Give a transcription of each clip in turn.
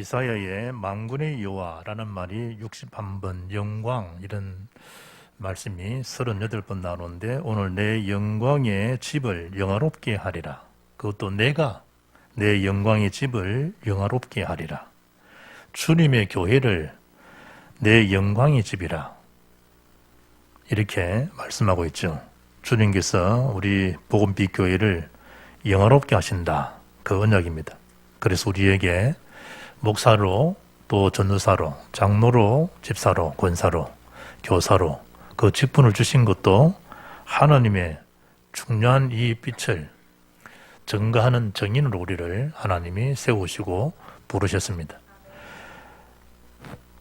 이사야의 만군의 여호와라는 말이 61번, 영광 이런 말씀이 38번 나오는데 오늘 내 영광의 집을 영화롭게 하리라. 그것도 내가 내 영광의 집을 영화롭게 하리라. 주님의 교회를 내 영광의 집이라. 이렇게 말씀하고 있죠. 주님께서 우리 복음빛교회를 영화롭게 하신다. 그 언약입니다. 그래서 우리에게 목사로 또 전도사로 장로로 집사로 권사로 교사로 그 직분을 주신 것도 하나님의 중요한 이 빛을 증거하는 정인으로 우리를 하나님이 세우시고 부르셨습니다.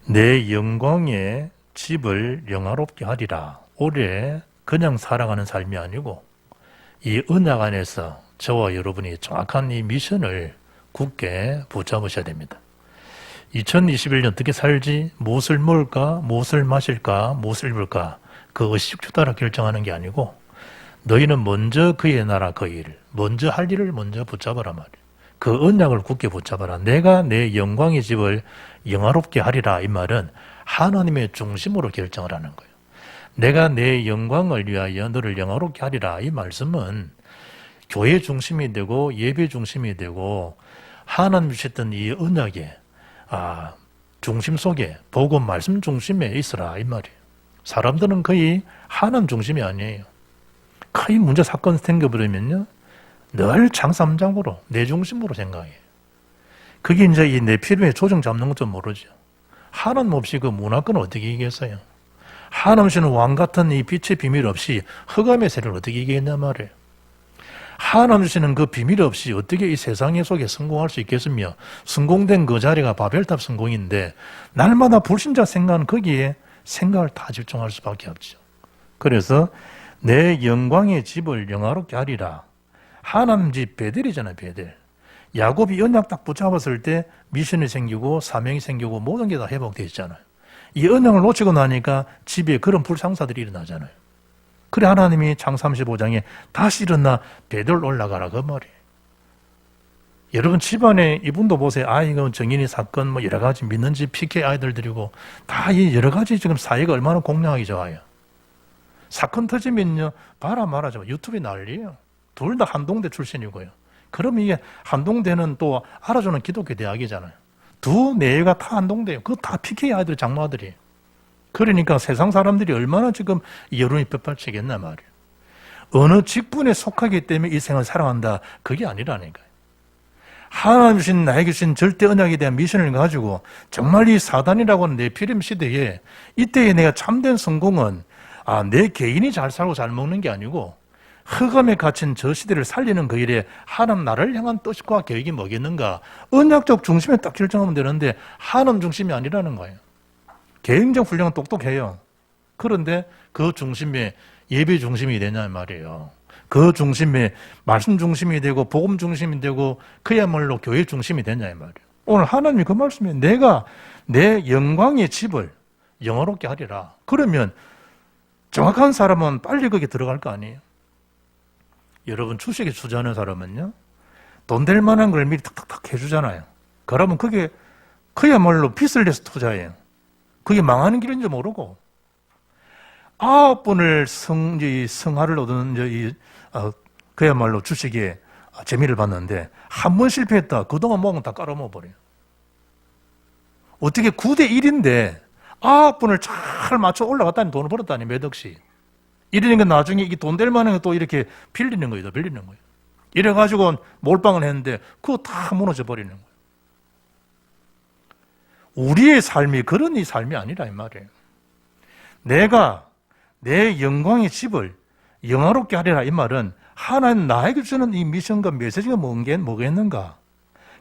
내 영광의 집을 영화롭게 하리라. 올해 그냥 살아가는 삶이 아니고 이 언약 안에서 저와 여러분이 정확한 이 미션을 굳게 붙잡으셔야 됩니다. 2021년 어떻게 살지? 무엇을 먹을까? 무엇을 마실까? 무엇을 입을까? 그 의식주 따라 결정하는 게 아니고 너희는 먼저 그의 나라 그 일, 먼저 할 일을 먼저 붙잡아라 말이에요. 그 언약을 굳게 붙잡아라. 내가 내 영광의 집을 영화롭게 하리라. 이 말은 하나님의 중심으로 결정을 하는 거예요. 내가 내 영광을 위하여 너를 영화롭게 하리라. 이 말씀은 교회 중심이 되고 예배 중심이 되고 하나님 주셨던 이 언약에 중심 속에 복음 말씀 중심에 있으라 이 말이에요. 사람들은 거의 하나님 중심이 아니에요. 거의 문제 사건 생겨버리면요 늘 장삼장으로 내 중심으로 생각해요. 그게 이제 이 내 필요에 조정 잡는 것도 모르죠. 하나님 없이 그 문화권을 어떻게 이기겠어요? 하나님 없이는 왕 같은 이 빛의 비밀 없이 흑암의 세력을 어떻게 이기겠냐 말이에요. 하나님 주시는 그 비밀 없이 어떻게 이 세상 속에 성공할 수 있겠으며 성공된 그 자리가 바벨탑 성공인데 날마다 불신자 생각은 거기에 생각을 다 집중할 수밖에 없죠. 그래서 내 영광의 집을 영화롭게 하리라. 하나님 집 베델이잖아요. 베델. 야곱이 언약 딱 붙잡았을 때 미션이 생기고 사명이 생기고 모든 게 다 회복되어 있잖아요. 이 언약을 놓치고 나니까 집에 그런 불상사들이 일어나잖아요. 그래 하나님이 창 35장에 다시 일어나 베델 올라가라 그 말이에요. 여러분 집안에 이분도 보세요. 이건 정인이 사건 뭐 여러 가지 믿는지 PK 아이들 들이고 다 이 여러 가지 지금 사회가 얼마나 공평하기 좋아요. 사건 터지면요 봐라 말하죠. 유튜브에 난리예요. 둘 다 한동대 출신이고요. 그럼 이게 한동대는 또 알아주는 기독교 대학이잖아요. 두 내외가 다 한동대예요. 그거 다 PK 아이들 장로아들이에요. 그러니까 세상 사람들이 얼마나 지금 여론이 뼈발치겠나 말이에요. 어느 직분에 속하기 때문에 이 생을 살아간다. 그게 아니라니까요. 하나님 주신 나에게 주신 절대 언약에 대한 미션을 가지고 정말 이 사단이라고 하는 네피림 시대에 이때에 내가 참된 성공은 내 개인이 잘 살고 잘 먹는 게 아니고 흑암에 갇힌 저 시대를 살리는 그 일에 하나님 나를 향한 뜻과 계획이 뭐겠는가. 언약적 중심에 딱 결정하면 되는데 하나님 중심이 아니라는 거예요. 개인적 훈련은 똑똑해요. 그런데 그 중심에 예배 중심이 되냐 말이에요. 그 중심에 말씀 중심이 되고 복음 중심이 되고 그야말로 교회 중심이 되냐 말이에요. 오늘 하나님이 그 말씀에 내가 내 영광의 집을 영화롭게 하리라. 그러면 정확한 사람은 빨리 거기 들어갈 거 아니에요. 여러분 주식에 투자하는 사람은요 돈 될 만한 걸 미리 탁탁탁 해주잖아요. 그러면 그게 그야말로 빚을 내서 투자해요. 그게 망하는 길인지 모르고 9번을 성화를 얻은 그야말로 주식에 재미를 봤는데 한 번 실패했다. 그동안 모은 다 깔아먹어버려요. 어떻게 9대 1인데 9번을 잘 맞춰 올라갔다니 돈을 벌었다니 몇 억씩. 이러니까 나중에 이게 돈 될 만한 거 또 이렇게 빌리는 거예요. 빌리는 거예요. 이래가지고 몰빵을 했는데 그거 다 무너져 버리는 거예요. 우리의 삶이 그런 이 삶이 아니라 이 말이에요. 내가 내 영광의 집을 영화롭게 하리라 이 말은 하나님 나에게 주는 이 미션과 메시지가 뭐겠는가.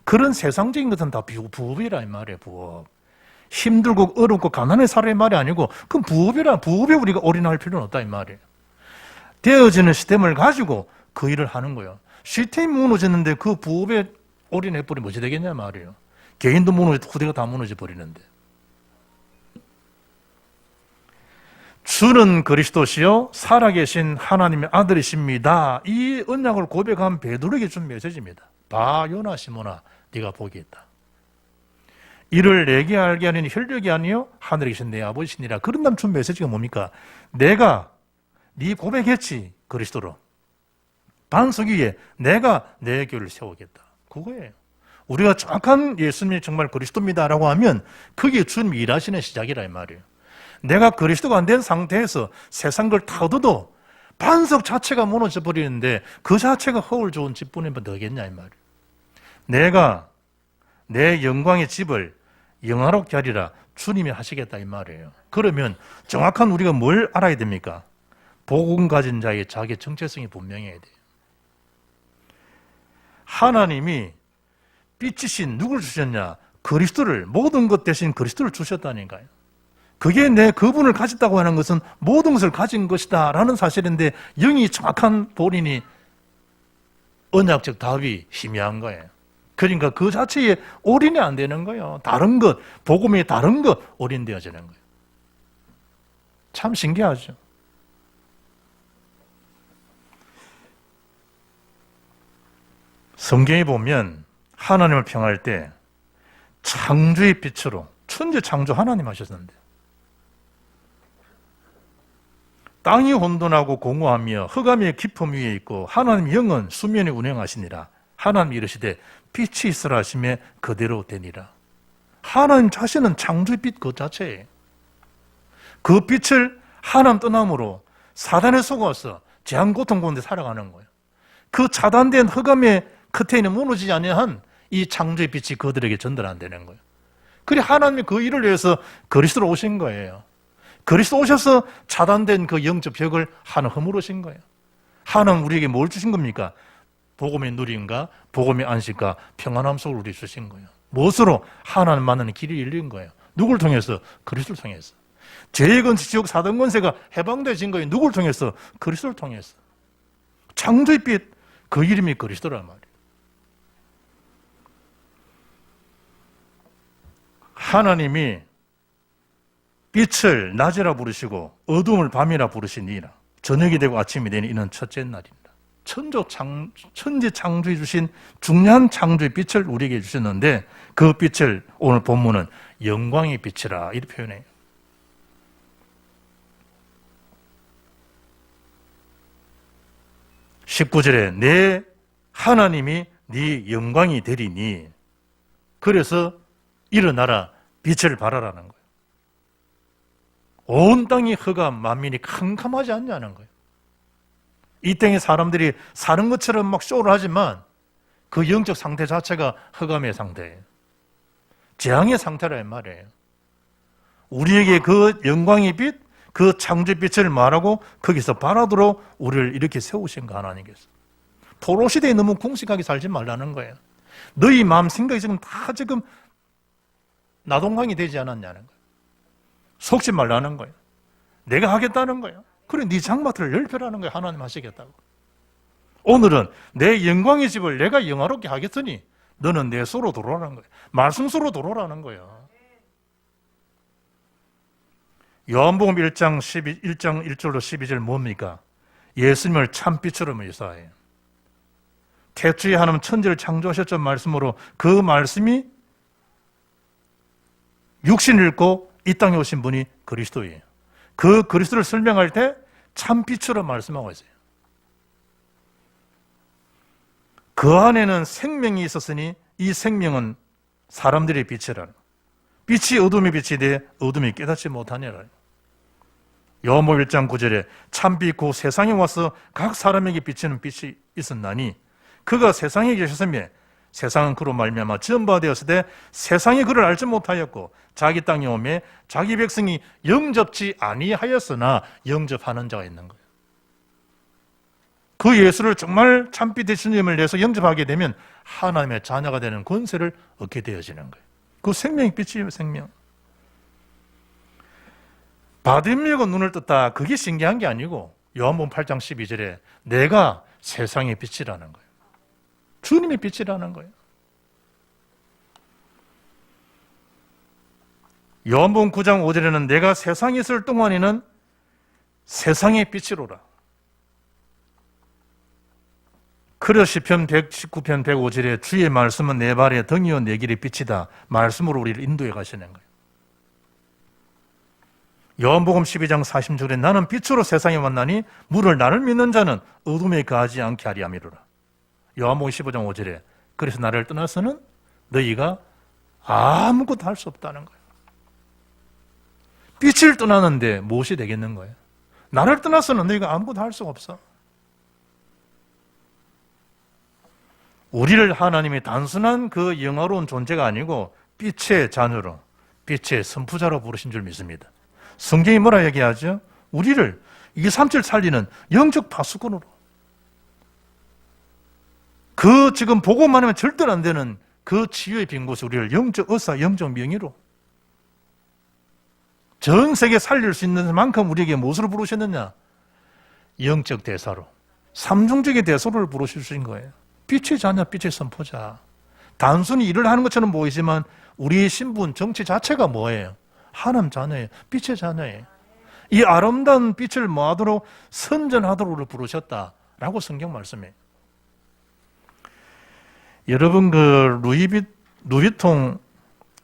그런 세상적인 것은 다 부업이라 이 말이에요. 부업. 힘들고 어렵고 가난해 살아의 말이 아니고 그건 부업에 우리가 올인할 필요는 없다 이 말이에요. 되어지는 시스템을 가지고 그 일을 하는 거예요. 시스템이 무너졌는데 그 부업에 올인해버리면 뭐지 되겠냐 말이에요. 개인도 무너지고 후대가 다 무너져 버리는데. 주는 그리스도시요 살아계신 하나님의 아들이십니다. 이 언약을 고백한 베드로에게 준 메시지입니다. 봐 요나 시몬아 네가 복이 있다. 이를 내게 알게 하는 혈력이 아니요 하늘에 계신 내 아버지시니라. 그런 다음 준 메시지가 뭡니까? 내가 네 고백했지 그리스도로. 반석 위에 내가 내 교회를 세우겠다. 그거예요. 우리가 정확한 예수님이 정말 그리스도입니다라고 하면 그게 주님이 일하시는 시작이라 이 말이에요. 내가 그리스도가 안 된 상태에서 세상 걸 다 얻어도 반석 자체가 무너져 버리는데 그 자체가 허울 좋은 집뿐이면 되겠냐 이 말이에요. 내가 내 영광의 집을 영화롭게 하리라 주님이 하시겠다 이 말이에요. 그러면 정확한 우리가 뭘 알아야 됩니까? 복음 가진 자의 자기 정체성이 분명해야 돼요. 하나님이 빛이신 누굴 주셨냐? 그리스도를, 모든 것 대신 그리스도를 주셨다니까요. 그게 내 그분을 가졌다고 하는 것은 모든 것을 가진 것이다 라는 사실인데 영이 정확한 본인이 언약적 답이 희미한 거예요. 그러니까 그 자체에 올인이 안 되는 거예요. 다른 것, 복음이 다른 것 올인되어지는 거예요. 참 신기하죠. 성경에 보면 하나님을 평할 때 창조의 빛으로 천지 창조 하나님 하셨는데 땅이 혼돈하고 공허하며 흑암의 깊음 위에 있고 하나님 영은 수면에 운행하시니라. 하나님 이르시되 빛이 있으라 하시매 그대로 되니라. 하나님 자신은 창조의 빛 그 자체예요. 그 빛을 하나님 떠남으로 사단에 속아서 재앙 고통 가운데 살아가는 거예요. 그 차단된 흑암의 끝에 있는 무너지지 아니한 이 창조의 빛이 그들에게 전달 안 되는 거예요. 그래 하나님이 그 일을 위해서 그리스도로 오신 거예요. 그리스도 오셔서 차단된 그 영적 벽을 하나 허물으신 거예요. 하나님 우리에게 뭘 주신 겁니까? 복음의 누림과 복음의 안식과 평안함 속을 우리 주신 거예요. 무엇으로? 하나님 만나는 길이 열린 거예요. 누굴 통해서? 그리스도를 통해서. 죄의 권세, 지옥 사단 권세가 해방되어진 거예요. 누굴 통해서? 그리스도를 통해서. 창조의 빛, 그 이름이 그리스도란 말이에요. 하나님이 빛을 낮이라 부르시고 어둠을 밤이라 부르시니라. 저녁이 되고 아침이 되니 이는 첫째 날입니다. 천지 창조해 주신 중요한 창조의 빛을 우리에게 주셨는데 그 빛을 오늘 본문은 영광의 빛이라 이렇게 표현해요. (19절에) 내 하나님이 네 영광이 되리니 그래서 일어나라 빛을 발하라는 거예요. 온 땅이 흑암 만민이 캄캄하지 않냐는 거예요. 이 땅에 사람들이 사는 것처럼 막 쇼를 하지만 그 영적 상태 자체가 흑암의 상태예요. 재앙의 상태란 말이에요. 우리에게 그 영광의 빛, 그 창조의 빛을 말하고 거기서 발하도록 우리를 이렇게 세우신 거 하나님께서. 포로시대에 너무 궁식하게 살지 말라는 거예요. 너희 마음 생각이 지금 다 지금 나동강이 되지 않았냐는 거예요. 속지 말라는 거예요. 내가 하겠다는 거예요. 그래 네 장마트를 열펴라는 거예요. 하나님 하시겠다고. 오늘은 내 영광의 집을 내가 영화롭게 하겠으니 너는 내 소로 돌아오라는 거예요. 말씀소로 돌아오라는 거예요. 요한복음 1장 1절로 12절 뭡니까? 예수님을 참빛으로 묘사해요. 태초에 하나님 천지를 창조하셨죠 말씀으로 그 말씀이 육신을 입고 이 땅에 오신 분이 그리스도예요. 그 그리스도를 설명할 때 참빛으로 말씀하고 있어요. 그 안에는 생명이 있었으니 이 생명은 사람들의 빛이라는 빛이 어둠의 빛이 돼 어둠이 깨닫지 못하니라. 요한복음 1장 9절에 참빛 곧 세상에 와서 각 사람에게 비치는 빛이 있었나니 그가 세상에 계셨으며 세상은 그로 말미암아 지은 바 되었으되 세상이 그를 알지 못하였고 자기 땅에 오매 자기 백성이 영접지 아니하였으나 영접하는 자가 있는 거예요. 그 예수를 정말 참빛 되신 힘을 내서 영접하게 되면 하나님의 자녀가 되는 권세를 얻게 되어지는 거예요. 그 생명이 빛이에요. 생명. 바디밀고 눈을 떴다. 그게 신기한 게 아니고 요한복음 8장 12절에 내가 세상의 빛이라는 거예요. 주님의 빛이라는 거예요. 요한복음 9장 5절에는 내가 세상에 있을 동안에는 세상의 빛이로라. 그러 시편 119편 105절에 주의 말씀은 내 발에 등이요 내 길에 빛이다. 말씀으로 우리를 인도해 가시는 거예요. 요한복음 12장 40절에 나는 빛으로 세상에 왔나니 물을 나를 믿는 자는 어둠에 거하지 않게 하리 함이로라. 요한복음 15장 5절에 그래서 나를 떠나서는 너희가 아무것도 할 수 없다는 거예요. 빛을 떠나는데 무엇이 되겠는 거예요? 나를 떠나서는 너희가 아무것도 할 수가 없어. 우리를 하나님이 단순한 그 영화로운 존재가 아니고 빛의 자녀로, 빛의 선푸자로 부르신 줄 믿습니다. 성경이 뭐라 얘기하죠? 우리를 237 살리는 영적 파수꾼으로. 그 지금 보고만 하면 절대로 안 되는 그 치유의 빈 곳에 우리를 영적 의사, 영적 명의로 전 세계 살릴 수 있는 만큼 우리에게 무엇으로 부르셨느냐? 영적 대사로, 삼중적인 대사로를 부르실 거예요. 빛의 자녀, 빛의 선포자. 단순히 일을 하는 것처럼 보이지만 우리의 신분, 정치 자체가 뭐예요? 하나님 자녀예요. 빛의 자녀예요. 이 아름다운 빛을 뭐하도록 선전하도록 우리를 부르셨다라고 성경 말씀해요. 여러분 그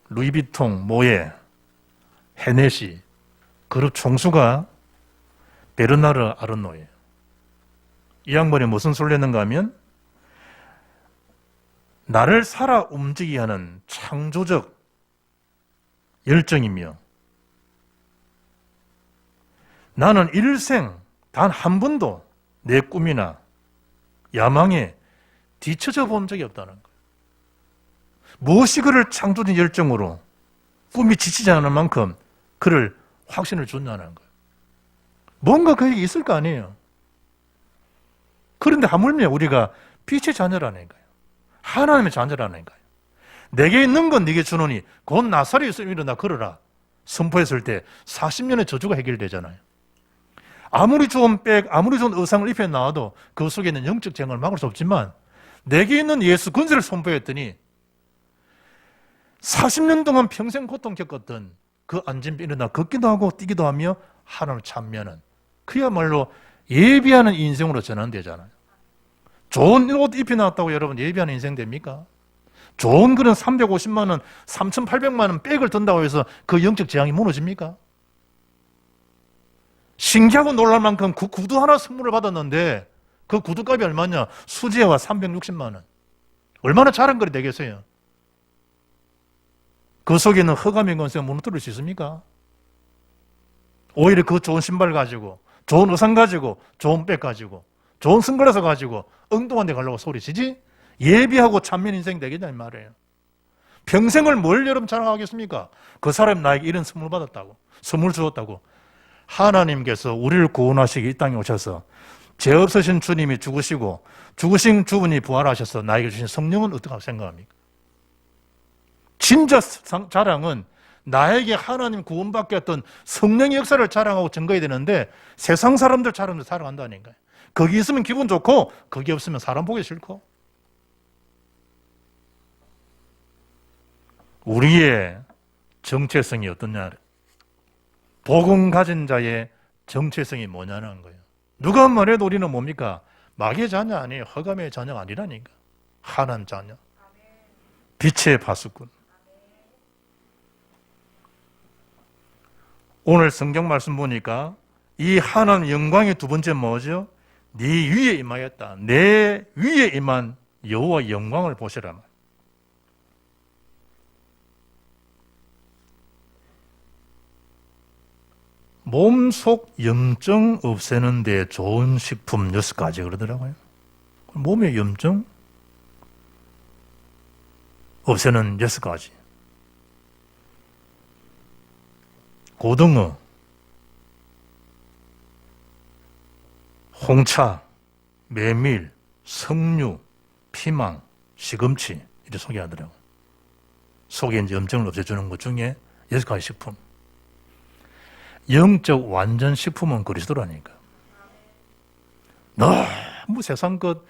루이비통 모에 헤네시 그룹 총수가 베르나르 아르노예요. 이 양반이 무슨 소리를 했는가 하면 나를 살아 움직이게 하는 창조적 열정이며 나는 일생 단 한 번도 내 꿈이나 야망에 뒤처져 본 적이 없다는 거예요. 무엇이 그를 창조적 열정으로 꿈이 지치지 않을 만큼 그를 확신을 준다는 거예요. 뭔가 그게 있을 거 아니에요. 그런데 하물며 우리가 빛의 자녀라는 거예요. 하나님의 자녀라는 거예요. 내게 있는 건 네게 주노니 곧 나사렛에 있으면 일어나 걸어라 선포했을 때 40년의 저주가 해결되잖아요. 아무리 좋은 백, 아무리 좋은 의상을 입혀 나와도 그 속에 있는 영적 재앙을 막을 수 없지만 내게 있는 예수 권세를 선포했더니 40년 동안 평생 고통 겪었던 그 안진병 일어나 걷기도 하고 뛰기도 하며 하나님을 찬미하는 그야말로 예비하는 인생으로 전환되잖아요. 좋은 옷 입혀 나왔다고 여러분 예비하는 인생 됩니까? 좋은 그런 350만 원, 3,800만 원 백을 든다고 해서 그 영적 재앙이 무너집니까? 신기하고 놀랄 만큼 그 구두 하나 선물을 받았는데 그 구두값이 얼마냐? 수지와 360만 원. 얼마나 자랑거리 되겠어요? 그 속에 있는 허감의 권세가 무너뜨릴 수 있습니까? 오히려 그 좋은 신발 가지고 좋은 의상 가지고 좋은 백 가지고 좋은 선글라스 가지고 엉뚱한 데 가려고 소리치지? 예비하고 찬미한 인생 되겠다 이 말이에요. 평생을 뭘 여러분 자랑하겠습니까? 그 사람이 나에게 이런 선물 받았다고, 선물 주었다고. 하나님께서 우리를 구원하시기 이 땅에 오셔서 죄 없으신 주님이 죽으시고 죽으신 주분이 부활하셔서 나에게 주신 성령은 어떻게 생각합니까? 진짜 자랑은 나에게 하나님 구원받게 했던 성령의 역사를 자랑하고 증거해야 되는데 세상 사람들 자랑도 자랑한다는 거예요. 거기 있으면 기분 좋고 거기 없으면 사람 보기 싫고. 우리의 정체성이 어떠냐? 복음 가진 자의 정체성이 뭐냐는 거예요. 누가 말해도 우리는 뭡니까? 마귀의 자녀 아니에요. 허감의 자녀가 아니라니까. 하나님 자녀. 빛의 파수꾼. 오늘 성경 말씀 보니까 이 하나님 영광의 두 번째 뭐죠? 네 위에 임하였다. 내 위에 임한 여호와 영광을 보시라. 몸속 염증 없애는 데 좋은 식품 6가지 그러더라고요. 몸의 염증 없애는 6가지. 고등어, 홍차, 메밀, 석류, 피망, 시금치 이렇게 소개하더라고요. 속에 이제 염증을 없애주는 것 중에 6가지 식품. 영적 완전 식품은 그리스도라니까. 너무 세상 것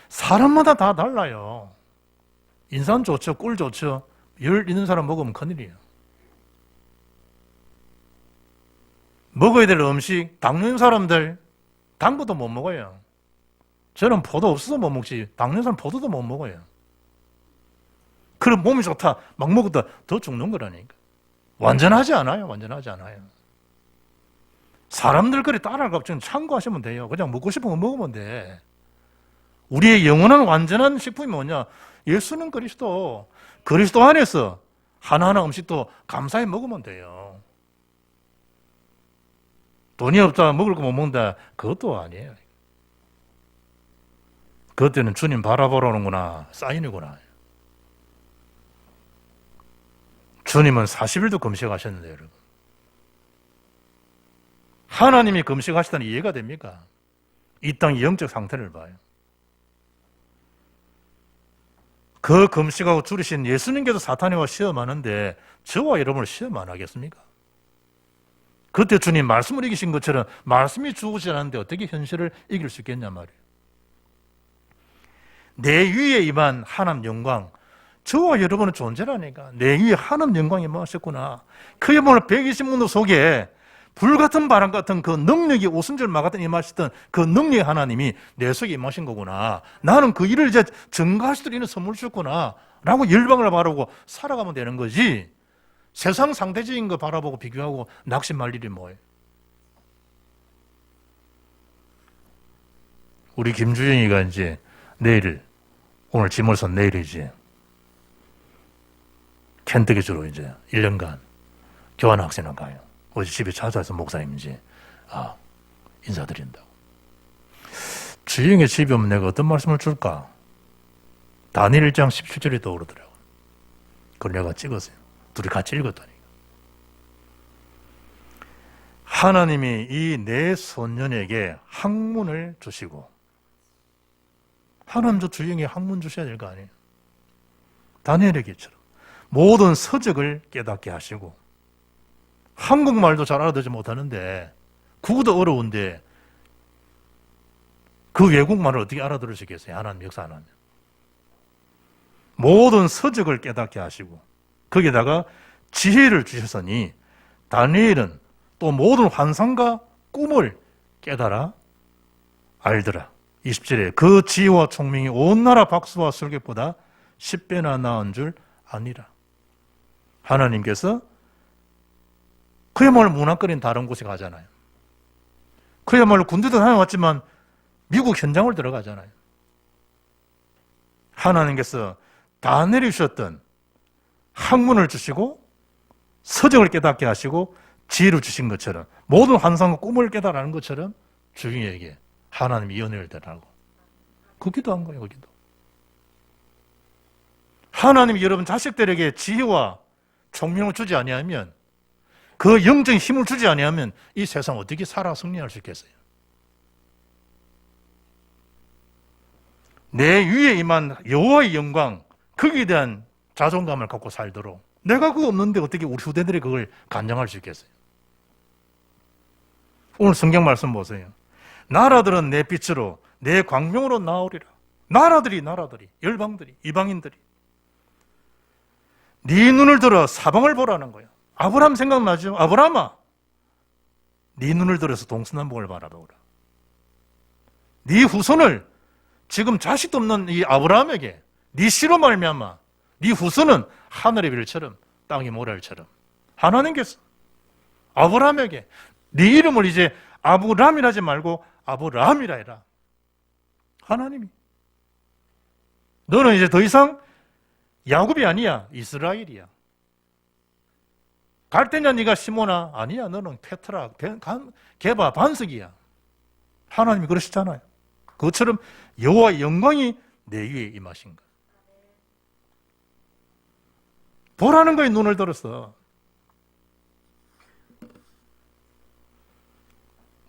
사람마다 다 달라요. 인삼 좋죠, 꿀 좋죠. 열 있는 사람 먹으면 큰일이에요. 먹어야 될 음식, 당 있는 사람들 단 것도 못 먹어요. 저는 포도 없어서 못 먹지 당뇨 사람 포도도 못 먹어요. 그럼 몸이 좋다 막 먹었다 더 죽는 거라니까. 완전하지 않아요. 완전하지 않아요. 사람들 그리 따라가고 참고하시면 돼요. 그냥 먹고 싶은 거 먹으면 돼. 우리의 영원한 완전한 식품이 뭐냐? 예수는 그리스도 안에서 하나하나 음식도 감사히 먹으면 돼요. 돈이 없다 먹을 거 못 먹는다 그것도 아니에요. 그때는 주님 바라보라는구나 사인이구나. 주님은 40일도 금식하셨는데 여러분. 하나님이 금식하시다는 이해가 됩니까? 이 땅의 영적 상태를 봐요. 그 금식하고 줄이신 예수님께서 사탄이와 시험하는데 저와 여러분을 시험 안 하겠습니까? 그때 주님 말씀을 이기신 것처럼 말씀이 죽지 않았는데 어떻게 현실을 이길 수 있겠냐 말이에요. 내 위에 임한 하나님 영광, 저와 여러분은 존재라니까. 내 위에 하나님 영광이 임하셨구나. 그야말로 120문도 속에 불같은 바람 같은 그 능력이 오순절마 같은 임하시던 그 능력의 하나님이 내 속에 임하신 거구나. 나는 그 일을 이제 증가하시도록 이는 선물 주셨구나 라고 열방을 바라보고 살아가면 되는 거지. 세상 상대적인 거 바라보고 비교하고 낙심할 일이 뭐예요? 우리 김주영이가 이제 내일, 오늘 짐을 선 내일이지, 켄터키 주로 이제 1년간 교환학생을 가요. 어제 집에 찾아와서 목사님인지 인사드린다고. 주영의 집에 오면 내가 어떤 말씀을 줄까? 다니엘 1장 17절이 떠오르더라고요. 그걸 내가 찍었어요. 둘이 같이 읽었다니까. 하나님이 이 내 소년에게 학문을 주시고, 하나님 저 주영에 학문 주셔야 될 거 아니에요. 다니엘에게처럼 모든 서적을 깨닫게 하시고, 한국말도 잘 알아듣지 못하는데 국어도 어려운데 그 외국말을 어떻게 알아들을 수 있겠어요? 하나님 역사 안 하면. 모든 서적을 깨닫게 하시고 거기다가 지혜를 주셨으니 다니엘은 또 모든 환상과 꿈을 깨달아 알더라. 20절에 그 지혜와 총명이 온 나라 박수와 설교보다 10배나 나은 줄 아니라. 하나님께서 그야말로 문학거리는 다른 곳에 가잖아요. 그야말로 군대도 다녀왔지만 미국 현장을 들어가잖아요. 하나님께서 다 내려주셨던 학문을 주시고 서적을 깨닫게 하시고 지혜를 주신 것처럼 모든 환상과 꿈을 깨달아는 것처럼 주인에게 하나님이 연애를 대라고 그 기도한 거예요. 그 기도. 하나님이 여러분 자식들에게 지혜와 총명을 주지 아니하면, 그 영적인 힘을 주지 아니하면 이 세상 어떻게 살아 승리할 수 있겠어요? 내 위에 임한 여호와의 영광, 거기에 대한 자존감을 갖고 살도록, 내가 그거 없는데 어떻게 우리 후대들이 그걸 간증할 수 있겠어요? 오늘 성경 말씀 보세요. 나라들은 내 빛으로 내 광명으로 나오리라. 나라들이 열방들이 이방인들이 네 눈을 들어 사방을 보라는 거야. 아브라함 생각나죠? 아브라함아, 네 눈을 들어서 동서남북을 바라보라. 네 후손을, 지금 자식도 없는 이 아브라함에게 네 씨로 말미암아 네 후손은 하늘의 별처럼 땅의 모래알처럼. 하나님께서 아브라함에게 네 이름을 이제 아브람이라 하지 말고 아브라함이라 해라. 하나님이 너는 이제 더 이상 야곱이 아니야, 이스라엘이야. 갈대냐 네가 시몬아, 아니야, 너는 페트라, 게바, 반석이야. 하나님이 그러시잖아요. 그것처럼 여호와의 영광이 내 위에 임하신 것. 보라는 거에 눈을 들었어.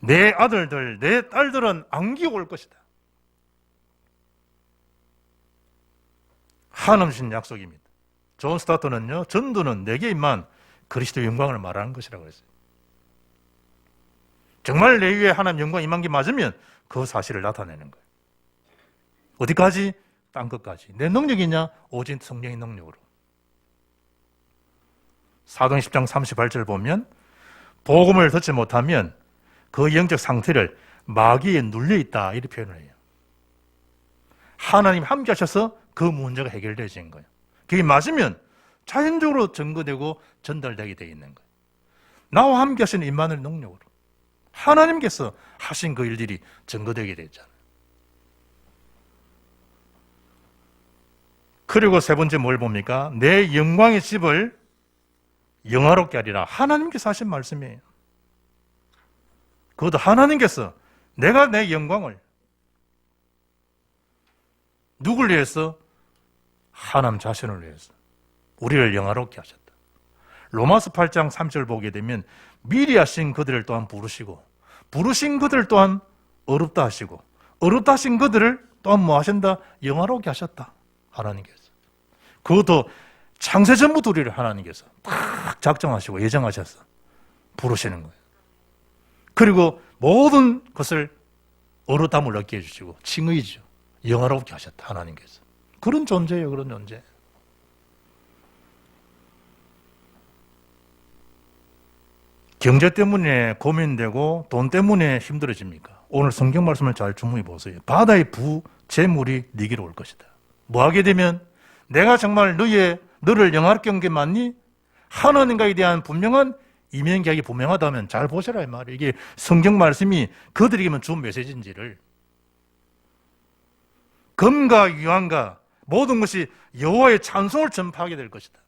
내 아들들, 내 딸들은 안기고 올 것이다. 하나님 주신 약속입니다. 존 스타트는요, 전도는 내게 임한 그리스도의 영광을 말하는 것이라고 했어요. 정말 내 위에 하나님 영광이 임한 게 맞으면 그 사실을 나타내는 거예요. 어디까지? 땅 끝까지. 내 능력이냐? 오직 성령의 능력으로. 사도행 10장 38절 보면 복음을 듣지 못하면 그 영적 상태를 마귀에 눌려있다 이렇게 표현을 해요. 하나님 함께 하셔서 그 문제가 해결되어진 거예요. 그게 맞으면 자연적으로 증거되고 전달되게 되어 있는 거예요. 나와 함께 하시는 임마누엘 능력으로 하나님께서 하신 그 일들이 증거되게 됐잖아요. 그리고 세 번째 뭘 봅니까? 내 영광의 집을 영화롭게 하리라. 하나님께서 하신 말씀이에요. 그것도 하나님께서 내가 내 영광을 누굴 위해서? 하나님 자신을 위해서 우리를 영화롭게 하셨다. 로마서 8장 3절 보게 되면 미리 하신 그들을 또한 부르시고 부르신 그들 또한 어렵다 하시고 어렵다 하신 그들을 또한 뭐 하신다? 영화롭게 하셨다. 하나님께서. 그것도 창세전부터 우리를 하나님께서 딱 작정하시고 예정하셔서 부르시는 거예요. 그리고 모든 것을 어루담을 얻게 해주시고 칭의죠. 영화롭게 하셨다. 하나님께서. 그런 존재예요. 그런 존재. 경제 때문에 고민되고 돈 때문에 힘들어집니까? 오늘 성경 말씀을 잘 주목해 보세요. 바다의 부재물이 네게로 올 것이다. 뭐 하게 되면 내가 정말 너를 영화롭게 한 게 맞니? 하나님과에 대한 분명한 이면계약이 분명하다면 잘 보시라 이 말이에요. 이게 성경 말씀이 그들에게만 준 메시지인지를. 금과 유황과 모든 것이 여호와의 찬송을 전파하게 될 것이다.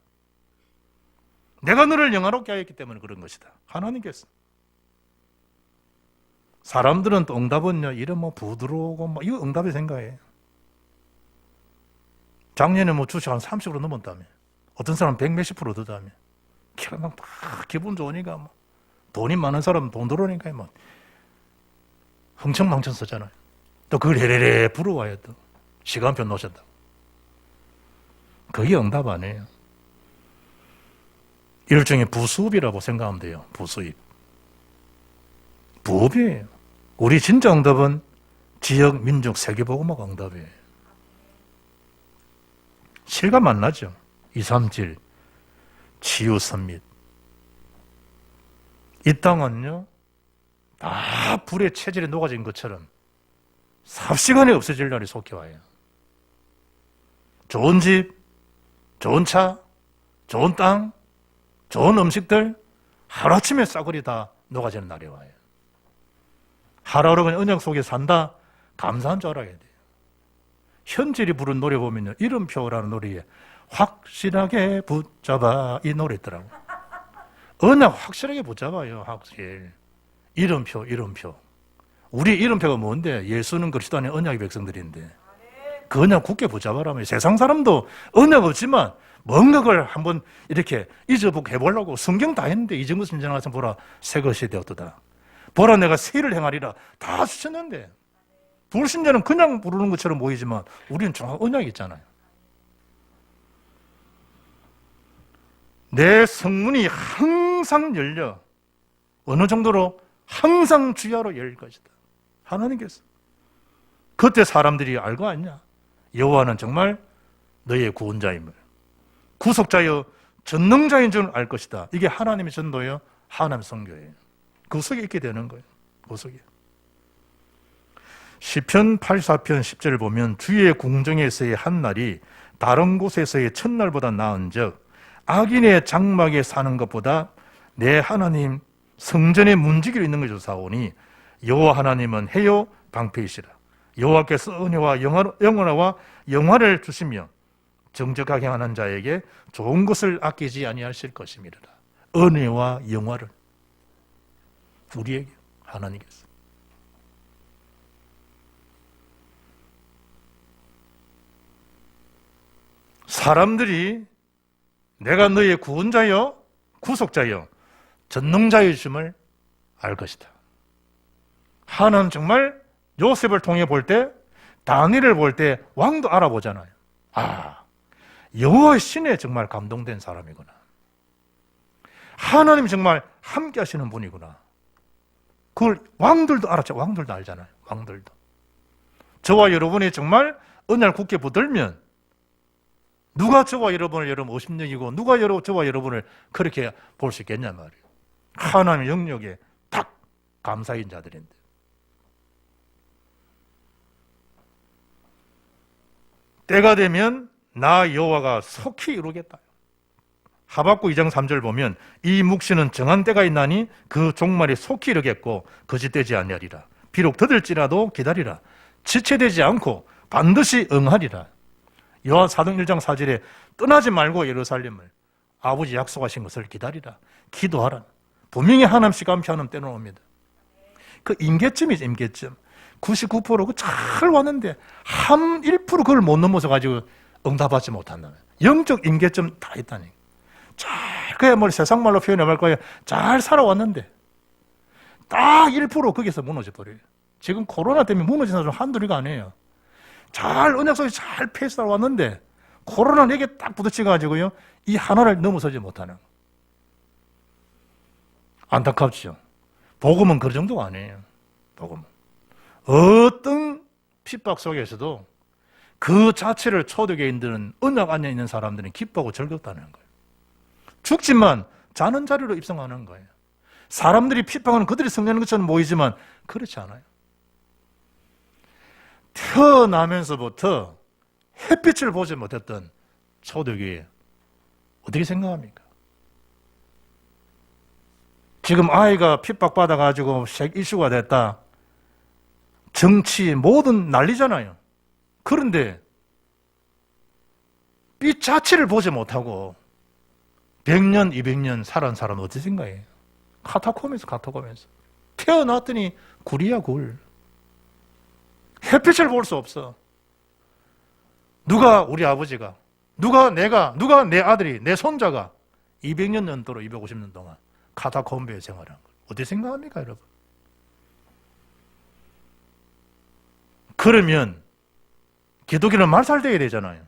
내가 너를 영화롭게 하였기 때문에 그런 것이다. 하나님께서. 사람들은 또 응답은요, 이런 뭐 부드러우고 뭐 이거 응답의 생각이에요. 작년에 뭐 주식 한 30% 넘었다며. 어떤 사람은 100 몇십 프로 더다며. 막 기분 좋으니까 뭐 돈이 많은 사람은 돈 들어오니까 뭐 흥청망청 쓰잖아요. 또 그걸 헤레레 부러워요. 또 시간표 놓으셨다고. 그게 응답 아니에요. 일종의 부수입이라고 생각하면 돼요. 부수입. 부업이에요. 우리 진짜 응답은 지역, 민족, 세계보고마가 응답이에요. 실감 안 나죠? 237 치유 선밋. 이 땅은요, 다 불의 체질에 녹아진 것처럼 삽시간에 없어질 날이 속히 와요. 좋은 집, 좋은 차, 좋은 땅, 좋은 음식들 하루아침에 싸그리 다 녹아지는 날이 와요. 하루하루 그냥 언약 속에 산다? 감사한 줄 알아야 돼요. 현질이 부른 노래 보면요, 이름표라는 노래에 확실하게 붙잡아 이 노래 있더라고. 언약 확실하게 붙잡아요. 확실. 이름표. 우리 이름표가 뭔데? 예수는 그리스도 안에 언약의 백성들인데 그 언약 굳게 붙잡아라며. 세상 사람도 언약 없지만 뭔가 그걸 한번 이렇게 잊어보고 해보려고 성경 다 했는데 이정도 신전하서 보라 새 것이 되었도다. 보라 내가 새를 행하리라 다 주셨는데 불신자는 그냥 부르는 것처럼 보이지만 우리는 정확한 언약이 있잖아요. 내 성문이 항상 열려. 어느 정도로? 항상 주야로 열릴 것이다. 하나님께서. 그때 사람들이 알고 왔냐? 여호와는 정말 너의 구원자임을, 구속자여 전능자인 줄 알 것이다. 이게 하나님의 전도예요. 하나님의 선교예요. 그 속에 있게 되는 거예요. 그 속에. 시편 84편 10절을 보면 주의 궁정에서의 한날이 다른 곳에서의 첫날보다 나은 즉 악인의 장막에 사는 것보다 내 하나님 성전의 문지기로 있는 것을 사오니 여호와 하나님은 해요 방패이시라. 여호와께서 은혜와 영원화와 영화를 주시며 정직하게 하는 자에게 좋은 것을 아끼지 아니하실 것입니다. 은혜와 영화를 우리에게 하나님께서. 사람들이 내가 너의 구원자여 구속자여 전능자이심을 알 것이다. 하나는 정말 요셉을 통해 볼 때, 다니엘을 볼 때 왕도 알아보잖아요. 아, 여호와의 신에 정말 감동된 사람이구나. 하나님이 정말 함께 하시는 분이구나. 그걸 왕들도 알았죠. 왕들도 알잖아요. 왕들도. 저와 여러분이 정말 언약을 굳게 붙들면 누가 저와 여러분을 50년이고 누가 저와 여러분을 그렇게 볼 수 있겠냐 말이에요. 하나님의 영역에 딱 감사인 자들인데. 때가 되면 나 여호와가 속히 이루겠다. 하박국 2장 3절 보면 이 묵시는 정한 때가 있나니 그 종말이 속히 이르겠고 거짓되지 아니하리라. 비록 더딜지라도 기다리라. 지체되지 않고 반드시 응하리라. 요한사도행 1장 4절에 떠나지 말고 예루살렘을 아버지 약속하신 것을 기다리라. 기도하라. 분명히 하나님 시간 피하는 때는 옵니다. 그 임계점이죠, 임계점. 99%가 잘 왔는데 한 1% 그걸 못 넘어서 가지고 응답하지 못한다면 영적 임계점 다 있다니. 잘 그야말로 세상 말로 표현해볼 거예요. 잘 살아왔는데 딱 1% 거기서 무너져 버려요. 지금 코로나 때문에 무너진 사람 한둘이가 아니에요. 잘 언약 속에 잘 패스하러 왔는데 코로나 내게 딱 부딪혀가지고요 이 하나를 넘어서지 못하는. 안타깝죠. 복음은 그 정도가 아니에요. 복음은 어떤 핍박 속에서도 그 자체를 초대교인들은 언약 안에 있는 사람들은 기뻐하고 즐겁다는 거예요. 죽지만 자는 자리로 입성하는 거예요. 사람들이 핍박하는 그들이 성내는 것처럼 보이지만 그렇지 않아요. 태어나면서부터 햇빛을 보지 못했던 초대교회 어떻게 생각합니까? 지금 아이가 핍박받아가지고 이슈가 됐다. 정치 모든 난리잖아요. 그런데 이 자체를 보지 못하고 100년, 200년 살아온 사람은 어떻게 생각해요? 카타콤에서 태어났더니 굴이야 굴. 햇빛을 볼 수 없어. 누가 우리 아버지가, 누가 내가, 누가 내 아들이, 내 손자가 200년 넘도록 250년 동안 카타콤베에 생활한 걸 어떻게 생각합니까, 여러분? 그러면 기독교는 말살되어야 되잖아요.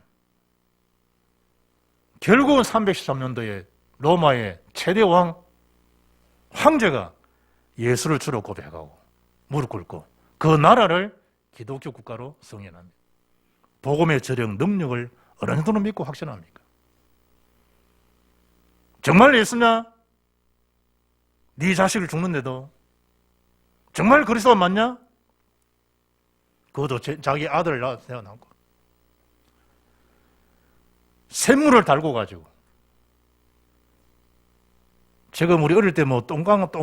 결국은 313년도에 로마의 최대 황제가 예수를 주로 고백하고 무릎 꿇고 그 나라를 기독교 국가로 승인합니다. 복음의 저력 능력을 어느 정도로 믿고 확신합니까? 정말 예수냐? 네 자식을 죽는데도 정말 그리스도가 맞냐? 그것도 자기 아들을 태어나고 샘물을 달고 가지고 지금 우리 어릴 때 뭐 똥과자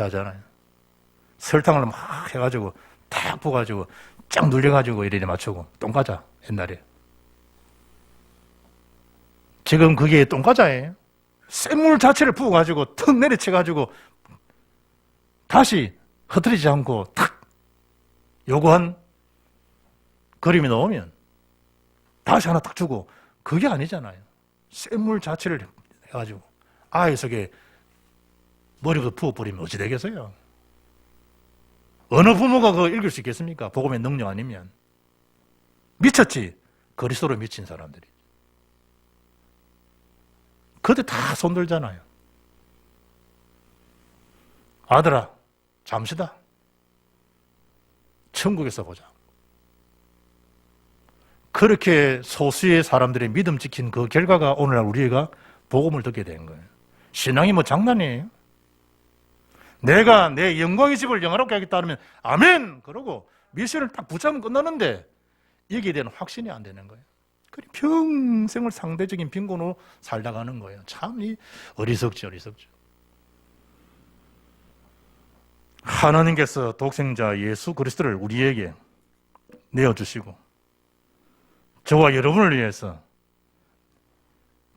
하잖아요. 설탕을 막 해가지고 탁 부어가지고 쫙 눌려가지고 이래 맞추고 똥과자 옛날에. 지금 그게 똥과자예요. 샘물 자체를 부어가지고 턱 내리쳐가지고 다시 흐트리지 않고 탁 요구한 그림이 나오면 다시 하나 딱 주고 그게 아니잖아요. 샘물 자체를 해가지고 아이 속에 머리부터 부어버리면 어찌 되겠어요? 어느 부모가 그거 읽을 수 있겠습니까? 복음의 능력 아니면. 미쳤지? 그리스도로 미친 사람들이. 그때 다 손들잖아요. 아들아, 잠시다. 천국에서 보자. 그렇게 소수의 사람들의 믿음 지킨 그 결과가 오늘날 우리가 복음을 듣게 된 거예요. 신앙이 뭐 장난이에요? 내가 내 영광의 집을 영화롭게 하겠다 하면 아멘! 그러고 미션을 딱 붙잡으면 끝나는데 여기에 대한 확신이 안 되는 거예요. 그리고 평생을 상대적인 빈곤으로 살다 가는 거예요. 참 어리석죠. 하나님께서 독생자 예수 그리스도를 우리에게 내어주시고 저와 여러분을 위해서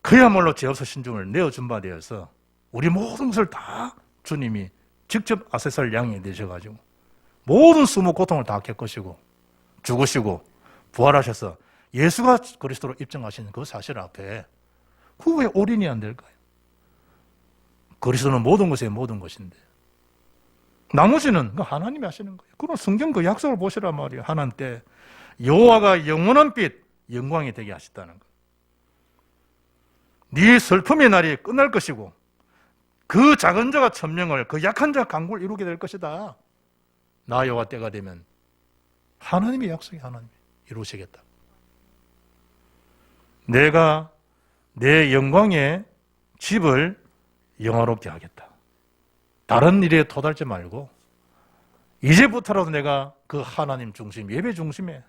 그야말로 죄 없어 신중을 내어준 바 되어서 우리 모든 것을 다 주님이 직접 아세살 양이 되셔가지고 모든 수모 고통을 다 겪으시고 죽으시고 부활하셔서 예수가 그리스도로 입증하신 그 사실 앞에 그 왜 올인이 안 될까요? 그리스도는 모든 것의 모든 것인데 나머지는 하나님이 하시는 거예요. 그럼 성경 그 약속을 보시란 말이에요. 하나님 때 여호와가 영원한 빛 영광이 되게 하셨다는 거예요. 네 슬픔의 날이 끝날 것이고 그 작은 자가 천명을 그 약한 자가 강구를 이루게 될 것이다. 나 여호와 때가 되면 하나님의 약속이 하나님이 이루시겠다. 내가 내 영광의 집을 영화롭게 하겠다. 다른 일에 도달지 말고 이제부터라도 내가 그 하나님 중심, 예배 중심에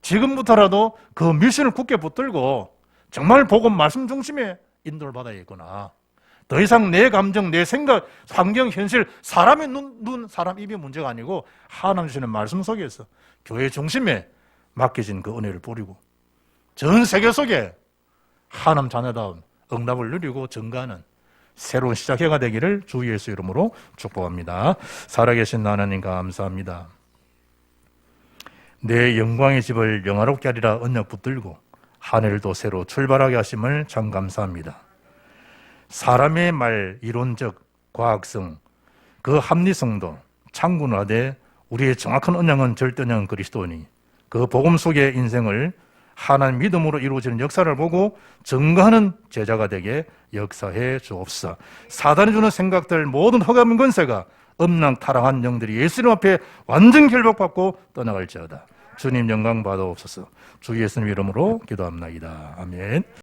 지금부터라도 그 미션을 굳게 붙들고 정말 복음 말씀 중심에 인도를 받아야겠구나. 더 이상 내 감정, 내 생각, 환경, 현실, 사람의 눈, 사람 입이 문제가 아니고 하나님 주시는 말씀 속에서 교회 중심에 맡겨진 그 은혜를 뿌리고 전 세계 속에 하나님 자녀다운 응답을 누리고 증가하는 새로운 시작해가 되기를 주 예수 이름으로 축복합니다. 살아계신 하나님 감사합니다. 내 영광의 집을 영화롭게 하리라 언약 붙들고 한 해를 새로 출발하게 하심을 참 감사합니다. 사람의 말, 이론적, 과학성, 그 합리성도 창군하되 우리의 정확한 언약은 절대언약은 그리스도니 그 복음 속의 인생을 하나님 믿음으로 이루어지는 역사를 보고 증거하는 제자가 되게 역사해 주옵소서. 사단이 주는 생각들 모든 허감인 권세가 음랑 타락한 영들이 예수님 앞에 완전 결박받고 떠나갈지어다. 주님 영광 받아옵소서. 주 예수님 이름으로 기도합나이다. 아멘.